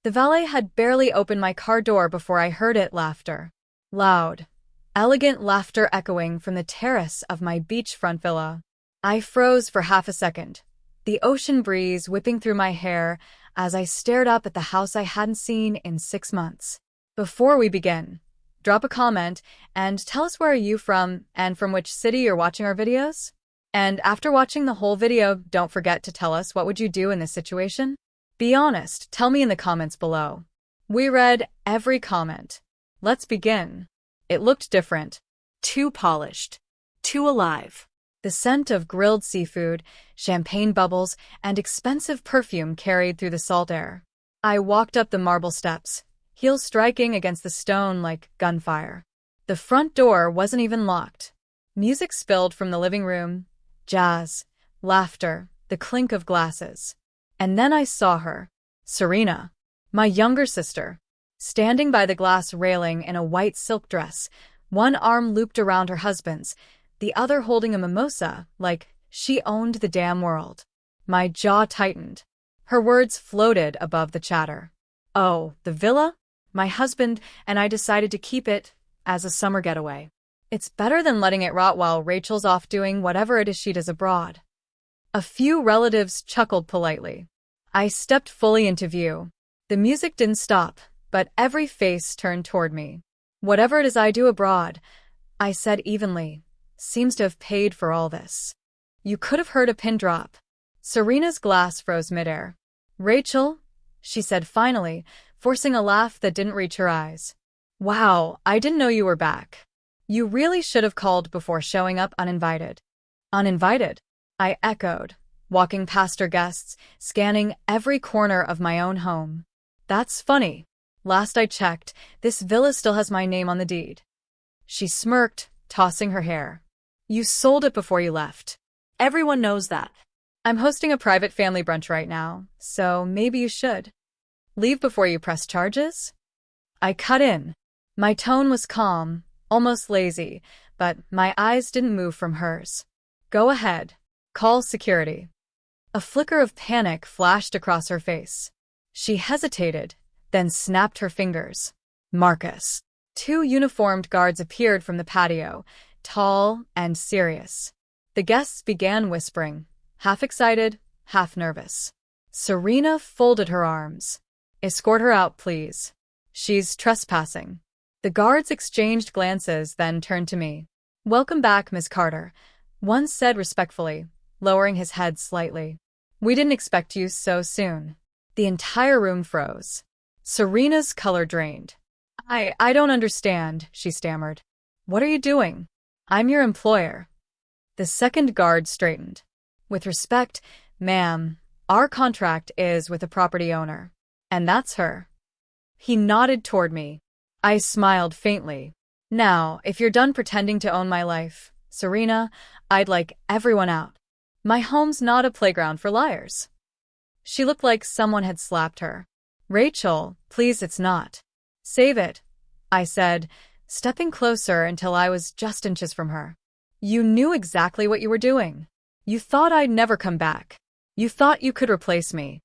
The valet had barely opened my car door before I heard it laughter. Loud, elegant laughter echoing from the terrace of my beachfront villa. I froze for half a second, the ocean breeze whipping through my hair as I stared up at the house I hadn't seen in 6 months. Before we begin, drop a comment and tell us where are you from and from which city you're watching our videos? And after watching the whole video, don't forget to tell us what would you do in this situation? Be honest, tell me in the comments below. We read every comment. Let's begin. It looked different. Too polished. Too alive. The scent of grilled seafood, champagne bubbles, and expensive perfume carried through the salt air. I walked up the marble steps, heels striking against the stone like gunfire. The front door wasn't even locked. Music spilled from the living room, jazz, laughter, the clink of glasses. And then I saw her, Serena, my younger sister, standing by the glass railing in a white silk dress, one arm looped around her husband's, the other holding a mimosa, like she owned the damn world. My jaw tightened. Her words floated above the chatter. Oh, the villa? My husband and I decided to keep it as a summer getaway. It's better than letting it rot while Rachel's off doing whatever it is she does abroad. A few relatives chuckled politely. I stepped fully into view. The music didn't stop, but every face turned toward me. Whatever it is I do abroad, I said evenly, seems to have paid for all this. You could have heard a pin drop. Serena's glass froze midair. Rachel, she said finally, forcing a laugh that didn't reach her eyes. Wow, I didn't know you were back. You really should have called before showing up uninvited. Uninvited? I echoed, walking past her guests, scanning every corner of my own home. That's funny. Last I checked, this villa still has my name on the deed. She smirked, tossing her hair. You sold it before you left. Everyone knows that. I'm hosting a private family brunch right now, so maybe you should. Leave before you press charges? I cut in. My tone was calm, almost lazy, but my eyes didn't move from hers. Go ahead. Call security. A flicker of panic flashed across her face. She hesitated, then snapped her fingers. Marcus. 2 uniformed guards appeared from the patio, tall and serious. The guests began whispering, half excited, half nervous. Serena folded her arms. Escort her out, please. She's trespassing. The guards exchanged glances, then turned to me. Welcome back, Miss Carter, one said respectfully, lowering his head slightly. We didn't expect you so soon. The entire room froze. Serena's color drained. I don't understand, she stammered. What are you doing? I'm your employer. The second guard straightened. With respect, ma'am, our contract is with the property owner. And that's her. He nodded toward me. I smiled faintly. Now, if you're done pretending to own my life, Serena, I'd like everyone out. My home's not a playground for liars. She looked like someone had slapped her. Rachel, please, it's not. Save it, I said, stepping closer until I was just inches from her. You knew exactly what you were doing. You thought I'd never come back. You thought you could replace me.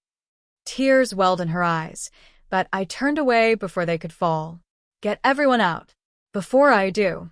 Tears welled in her eyes, but I turned away before they could fall. Get everyone out. Before I do.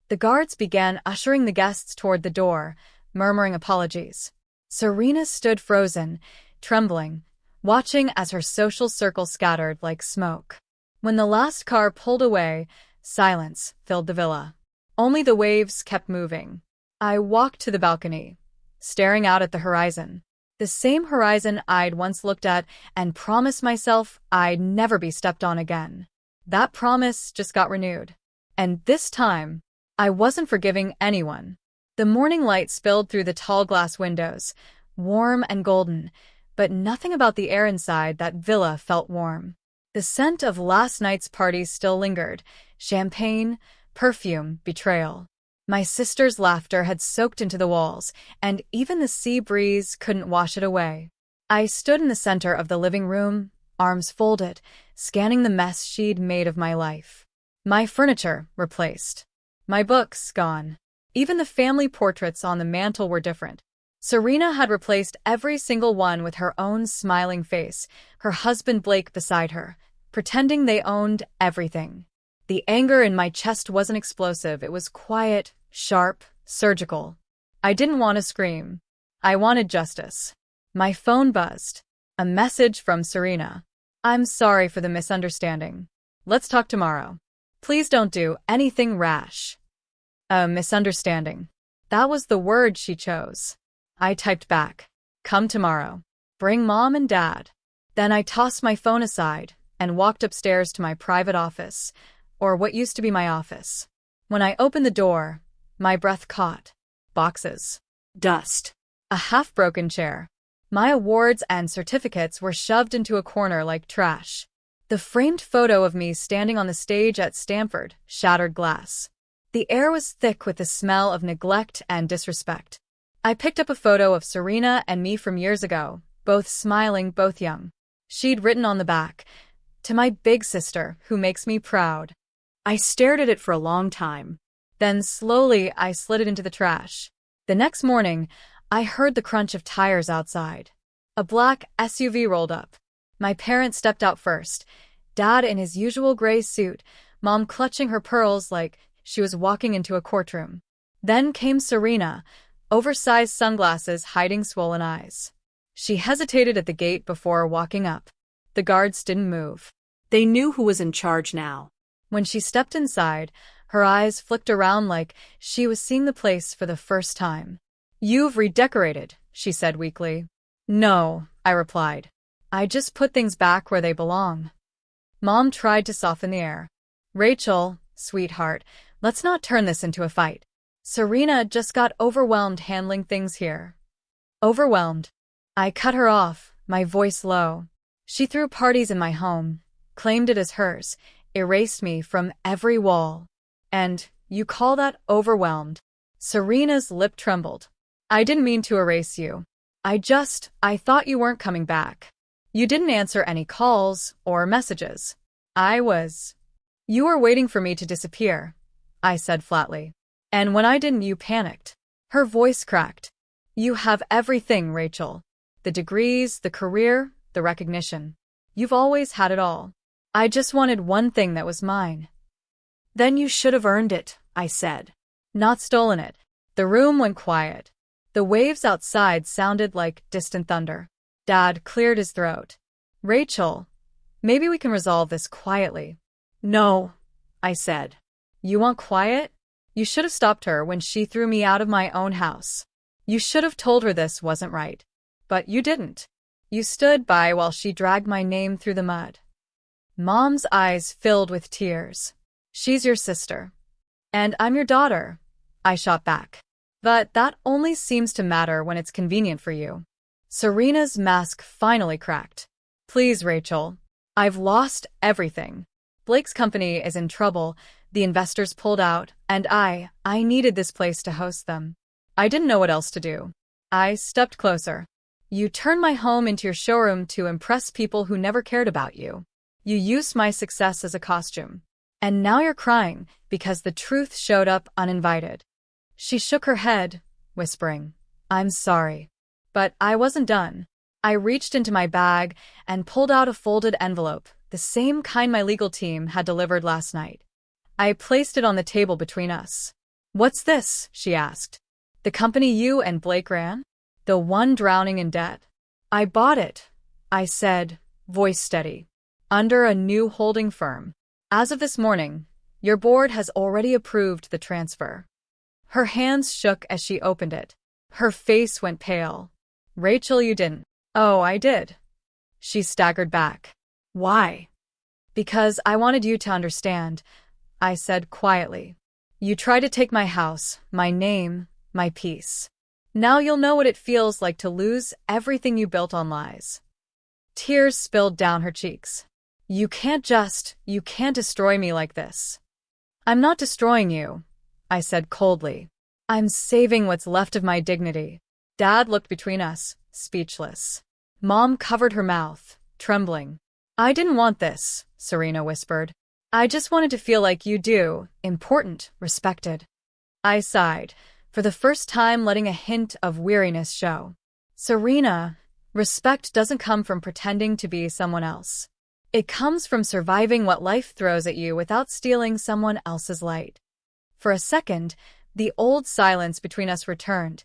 The guards began ushering the guests toward the door, murmuring apologies. Serena stood frozen, trembling, watching as her social circle scattered like smoke. When the last car pulled away, silence filled the villa. Only the waves kept moving. I walked to the balcony, staring out at the horizon. The same horizon I'd once looked at and promised myself I'd never be stepped on again. That promise just got renewed. And this time, I wasn't forgiving anyone. The morning light spilled through the tall glass windows, warm and golden, but nothing about the air inside that villa felt warm. The scent of last night's party still lingered, champagne, perfume, betrayal. My sister's laughter had soaked into the walls, and even the sea breeze couldn't wash it away. I stood in the center of the living room, arms folded, scanning the mess she'd made of my life. My furniture replaced. My books gone. Even the family portraits on the mantel were different. Serena had replaced every single one with her own smiling face, her husband Blake beside her, pretending they owned everything. The anger in my chest wasn't explosive, it was quiet, sharp, surgical. I didn't want to scream. I wanted justice. My phone buzzed. A message from Serena. I'm sorry for the misunderstanding. Let's talk tomorrow. Please don't do anything rash. A misunderstanding. That was the word she chose. I typed back. Come tomorrow. Bring mom and dad. Then I tossed my phone aside and walked upstairs to my private office, or what used to be my office. When I opened the door, my breath caught. Boxes. Dust. A half-broken chair. My awards and certificates were shoved into a corner like trash. The framed photo of me standing on the stage at Stanford, shattered glass. The air was thick with the smell of neglect and disrespect. I picked up a photo of Serena and me from years ago, both smiling, both young. She'd written on the back, "To my big sister, who makes me proud." I stared at it for a long time. Then slowly I slid it into the trash. The next morning, I heard the crunch of tires outside. A black SUV rolled up. My parents stepped out first, Dad in his usual gray suit, Mom clutching her pearls like she was walking into a courtroom. Then came Serena, oversized sunglasses hiding swollen eyes. She hesitated at the gate before walking up. The guards didn't move. They knew who was in charge now. When she stepped inside, her eyes flicked around like she was seeing the place for the first time. "You've redecorated," she said weakly. "No," I replied. "I just put things back where they belong." Mom tried to soften the air. "Rachel, sweetheart, let's not turn this into a fight. Serena just got overwhelmed handling things here." Overwhelmed. I cut her off, my voice low. She threw parties in my home, claimed it as hers, erased me from every wall. "And you call that overwhelmed?" Serena's lip trembled. "I didn't mean to erase you. I thought you weren't coming back. You didn't answer any calls or messages. You were waiting for me to disappear," I said flatly. "And when I didn't, you panicked." Her voice cracked. "You have everything, Rachel. The degrees, the career, the recognition. You've always had it all. I just wanted one thing that was mine." "Then you should have earned it," I said. "Not stolen it." The room went quiet. The waves outside sounded like distant thunder. Dad cleared his throat. "Rachel, maybe we can resolve this quietly." "No," I said. "You want quiet? You should have stopped her when she threw me out of my own house. You should have told her this wasn't right. But you didn't. You stood by while she dragged my name through the mud." Mom's eyes filled with tears. "She's your sister. And I'm your daughter," I shot back. "But that only seems to matter when it's convenient for you." Serena's mask finally cracked. "Please, Rachel. I've lost everything. Blake's company is in trouble, the investors pulled out, and I needed this place to host them. I didn't know what else to do." I stepped closer. "You turned my home into your showroom to impress people who never cared about you. You used my success as a costume. And now you're crying because the truth showed up uninvited." She shook her head, whispering, "I'm sorry." But I wasn't done. I reached into my bag and pulled out a folded envelope, the same kind my legal team had delivered last night. I placed it on the table between us. "What's this?" she asked. "The company you and Blake ran? The one drowning in debt?" "I bought it," I said, voice steady, "under a new holding firm. As of this morning, your board has already approved the transfer." Her hands shook as she opened it. Her face went pale. "Rachel, you didn't." "Oh, I did." She staggered back. "Why?" "Because I wanted you to understand," I said quietly. "You tried to take my house, my name, my peace. Now you'll know what it feels like to lose everything you built on lies." Tears spilled down her cheeks. You can't destroy me like this." "I'm not destroying you," I said coldly. "I'm saving what's left of my dignity." Dad looked between us, speechless. Mom covered her mouth, trembling. "I didn't want this," Serena whispered. "I just wanted to feel like you do, important, respected." I sighed. for the first time letting a hint of weariness show. Serena, respect doesn't come from pretending to be someone else. It comes from surviving what life throws at you without stealing someone else's light. For a second, the old silence between us returned,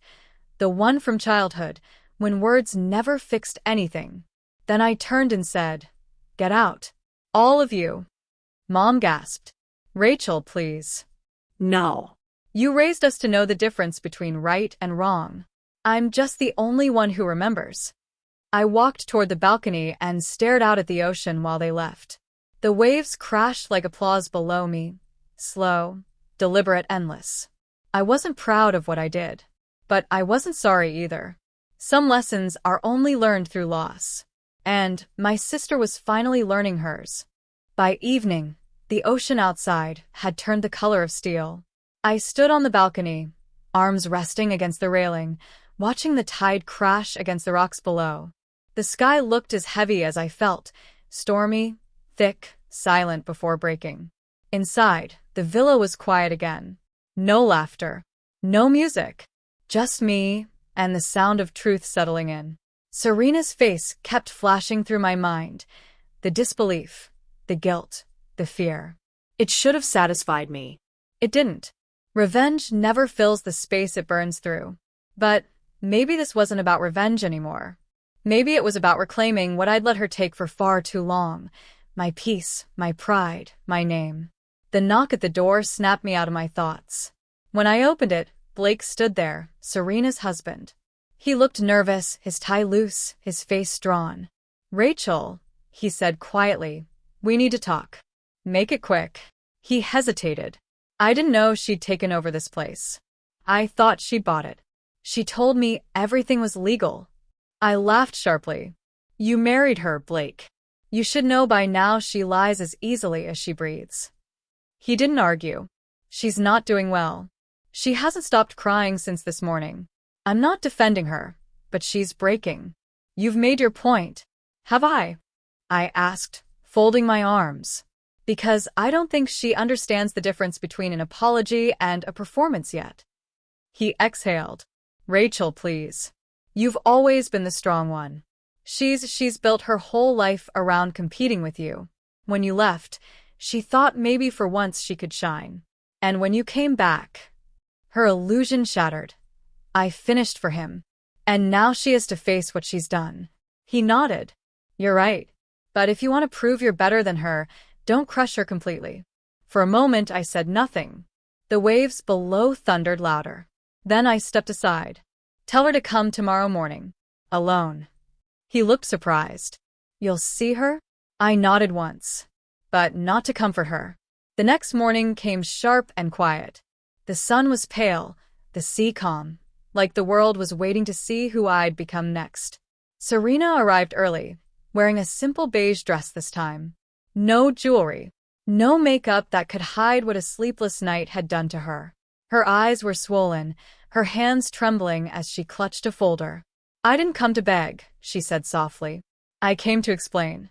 the one from childhood, when words never fixed anything. Then I turned and said, "Get out. All of you." Mom gasped. "Rachel, please." No. "You raised us to know the difference between right and wrong. I'm just the only one who remembers." I walked toward the balcony and stared out at the ocean while they left. The waves crashed like applause below me, slow, deliberate, endless. I wasn't proud of what I did, but I wasn't sorry either. Some lessons are only learned through loss, and my sister was finally learning hers. By evening, the ocean outside had turned the color of steel. I stood on the balcony, arms resting against the railing, watching the tide crash against the rocks below. The sky looked as heavy as I felt, stormy, thick, silent before breaking. Inside, the villa was quiet again. No laughter, no music, just me and the sound of truth settling in. Serena's face kept flashing through my mind, the disbelief, the guilt, the fear. It should have satisfied me. It didn't. Revenge never fills the space it burns through. But maybe this wasn't about revenge anymore. Maybe it was about reclaiming what I'd let her take for far too long. My peace, my pride, my name. The knock at the door snapped me out of my thoughts. When I opened it, Blake stood there, Serena's husband. He looked nervous, his tie loose, his face drawn. "Rachel," he said quietly, "we need to talk. Make it quick." He hesitated. I didn't know she'd taken over this place. I thought she'd bought it. She told me everything was legal. I laughed sharply. "You married her, Blake. You should know by now she lies as easily as she breathes." He didn't argue. "She's not doing well. She hasn't stopped crying since this morning. I'm not defending her, but she's breaking." "You've made your point." "Have I?" I asked, folding my arms. "Because I don't think she understands the difference between an apology and a performance yet." He exhaled. "Rachel, please. You've always been the strong one. She's built her whole life around competing with you. When you left, she thought maybe for once she could shine. And when you came back, her illusion shattered. I finished for him. And now she has to face what she's done." He nodded. "You're right. But if you want to prove you're better than her, don't crush her completely." For a moment I said nothing. The waves below thundered louder. Then I stepped aside. "Tell her to come tomorrow morning. Alone." He looked surprised. "You'll see her?" I nodded once. But not to comfort her. The next morning came sharp and quiet. The sun was pale, the sea calm, like the world was waiting to see who I'd become next. Serena arrived early, wearing a simple beige dress this time. No jewelry, no makeup that could hide what a sleepless night had done to her. Her eyes were swollen, her hands trembling as she clutched a folder. "I didn't come to beg," she said softly. "I came to explain."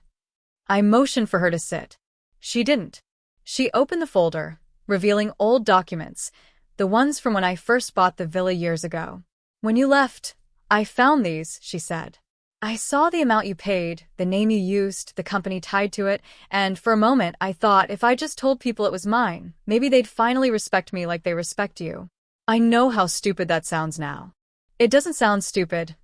I motioned for her to sit. She didn't. She opened the folder, revealing old documents, the ones from when I first bought the villa years ago. "When you left, I found these," she said. "I saw the amount you paid, the name you used, the company tied to it, and for a moment I thought if I just told people it was mine, maybe they'd finally respect me like they respect you." I know how stupid that sounds now. "It doesn't sound stupid,"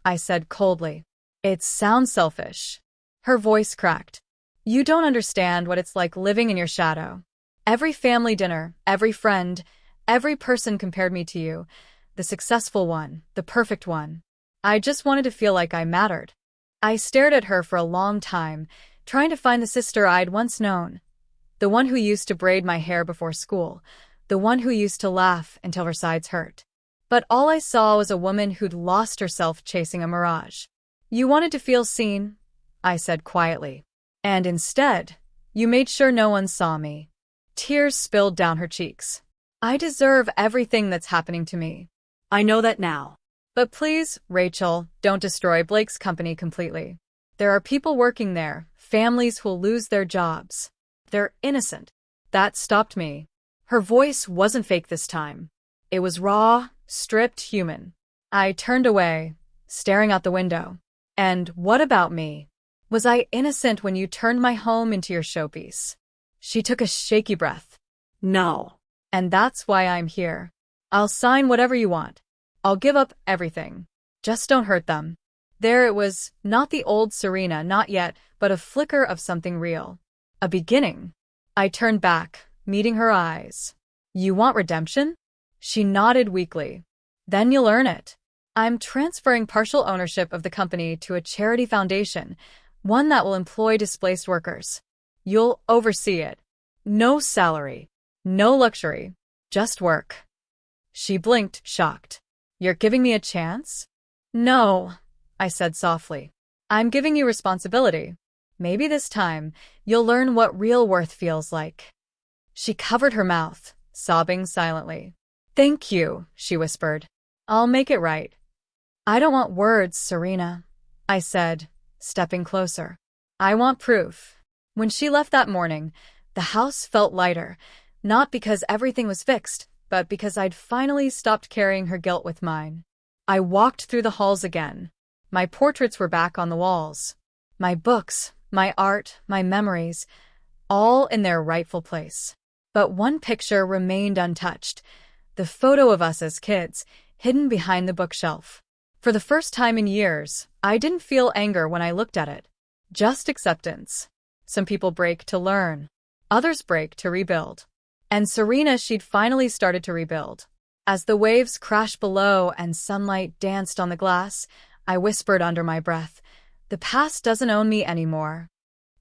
I said coldly. "It sounds selfish." Her voice cracked. "You don't understand what it's like living in your shadow. Every family dinner, every friend, every person compared me to you, the successful one, the perfect one. I just wanted to feel like I mattered." I stared at her for a long time, trying to find the sister I'd once known. The one who used to braid my hair before school, the one who used to laugh until her sides hurt. But all I saw was a woman who'd lost herself chasing a mirage. "You wanted to feel seen," I said quietly. "And instead, you made sure no one saw me." Tears spilled down her cheeks. "I deserve everything that's happening to me." "I know that now. But please, Rachel, don't destroy Blake's company completely. There are people working there, families who'll lose their jobs. They're innocent." That stopped me. Her voice wasn't fake this time. It was raw, stripped human. I turned away, staring out the window. And what about me? Was I innocent when you turned my home into your showpiece? She took a shaky breath. No. And that's why I'm here. I'll sign whatever you want. I'll give up everything. Just don't hurt them. There it was, not the old Serena, not yet, but a flicker of something real. A beginning. I turned back, meeting her eyes. You want redemption? She nodded weakly. Then you'll earn it. I'm transferring partial ownership of the company to a charity foundation, one that will employ displaced workers. You'll oversee it. No salary. No luxury. Just work. She blinked, shocked. You're giving me a chance? No, I said softly. I'm giving you responsibility. Maybe this time, you'll learn what real worth feels like. She covered her mouth, sobbing silently. Thank you, she whispered. I'll make it right. I don't want words, Serena, I said, stepping closer. I want proof. When she left that morning, the house felt lighter, not because everything was fixed, but because I'd finally stopped carrying her guilt with mine. I walked through the halls again. My portraits were back on the walls. My books, my art, my memories, all in their rightful place. But one picture remained untouched, the photo of us as kids, hidden behind the bookshelf. For the first time in years, I didn't feel anger when I looked at it. Just acceptance. Some people break to learn. Others break to rebuild. And Serena, she'd finally started to rebuild. As the waves crashed below and sunlight danced on the glass, I whispered under my breath, the past doesn't own me anymore.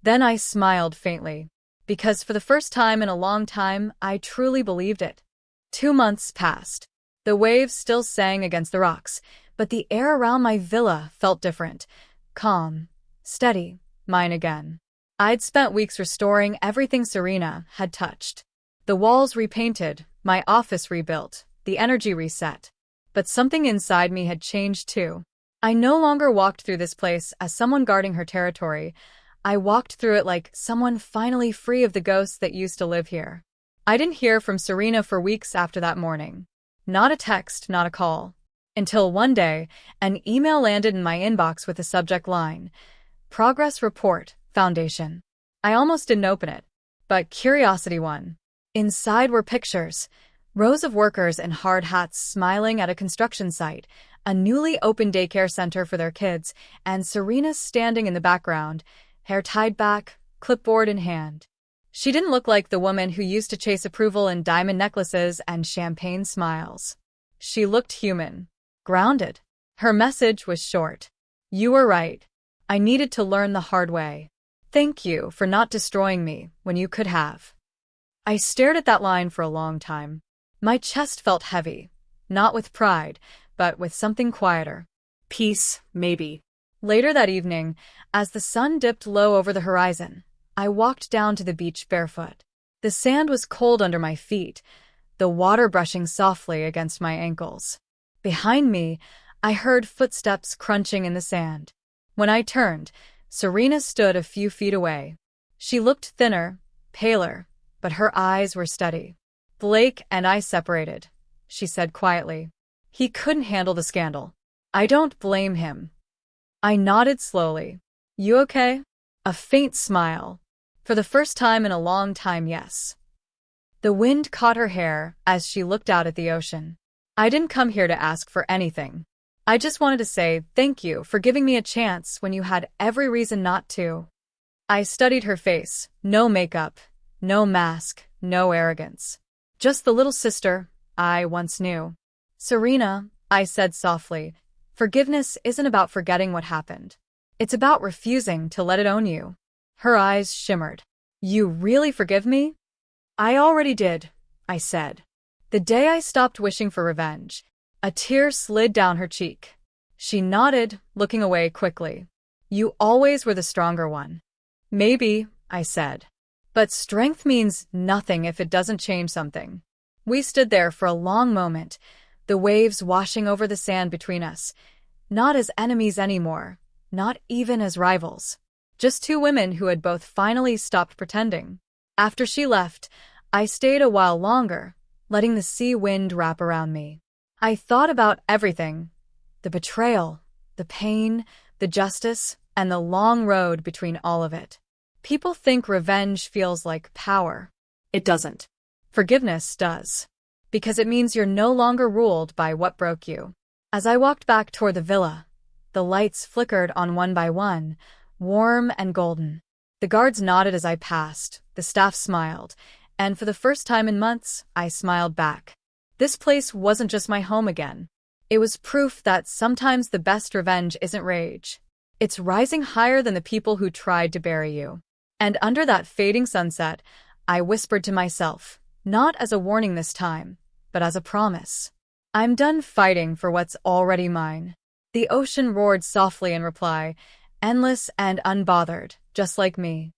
Then I smiled faintly, because for the first time in a long time, I truly believed it. 2 months passed. The waves still sang against the rocks, but the air around my villa felt different. Calm, steady, mine again. I'd spent weeks restoring everything Serena had touched. The walls repainted, my office rebuilt, the energy reset. But something inside me had changed too. I no longer walked through this place as someone guarding her territory. I walked through it like someone finally free of the ghosts that used to live here. I didn't hear from Serena for weeks after that morning. Not a text, not a call. Until one day, an email landed in my inbox with a subject line, Progress Report, Foundation. I almost didn't open it, but curiosity won. Inside were pictures, rows of workers in hard hats smiling at a construction site, a newly opened daycare center for their kids, and Serena standing in the background, hair tied back, clipboard in hand. She didn't look like the woman who used to chase approval in diamond necklaces and champagne smiles. She looked human, grounded. Her message was short. You were right. I needed to learn the hard way. Thank you for not destroying me when you could have. I stared at that line for a long time. My chest felt heavy, not with pride, but with something quieter. Peace, maybe. Later that evening, as the sun dipped low over the horizon, I walked down to the beach barefoot. The sand was cold under my feet, the water brushing softly against my ankles. Behind me, I heard footsteps crunching in the sand. When I turned, Serena stood a few feet away. She looked thinner, paler, but her eyes were steady. Blake and I separated, she said quietly. He couldn't handle the scandal. I don't blame him. I nodded slowly. You okay? A faint smile. For the first time in a long time, yes. The wind caught her hair as she looked out at the ocean. I didn't come here to ask for anything. I just wanted to say thank you for giving me a chance when you had every reason not to. I studied her face. No makeup, no mask, no arrogance. Just the little sister I once knew. Serena, I said softly, forgiveness isn't about forgetting what happened. It's about refusing to let it own you. Her eyes shimmered. You really forgive me? I already did, I said. The day I stopped wishing for revenge, a tear slid down her cheek. She nodded, looking away quickly. You always were the stronger one. Maybe, I said. But strength means nothing if it doesn't change something. We stood there for a long moment, the waves washing over the sand between us, not as enemies anymore, not even as rivals. Just two women who had both finally stopped pretending. After she left, I stayed a while longer, letting the sea wind wrap around me. I thought about everything: the betrayal, the pain, the justice, and the long road between all of it. People think revenge feels like power. It doesn't. Forgiveness does, because it means you're no longer ruled by what broke you. As I walked back toward the villa, the lights flickered on one by one, warm and golden. The guards nodded as I passed, the staff smiled, and for the first time in months, I smiled back. This place wasn't just my home again. It was proof that sometimes the best revenge isn't rage. It's rising higher than the people who tried to bury you. And under that fading sunset, I whispered to myself, not as a warning this time, but as a promise. I'm done fighting for what's already mine. The ocean roared softly in reply, endless and unbothered, just like me.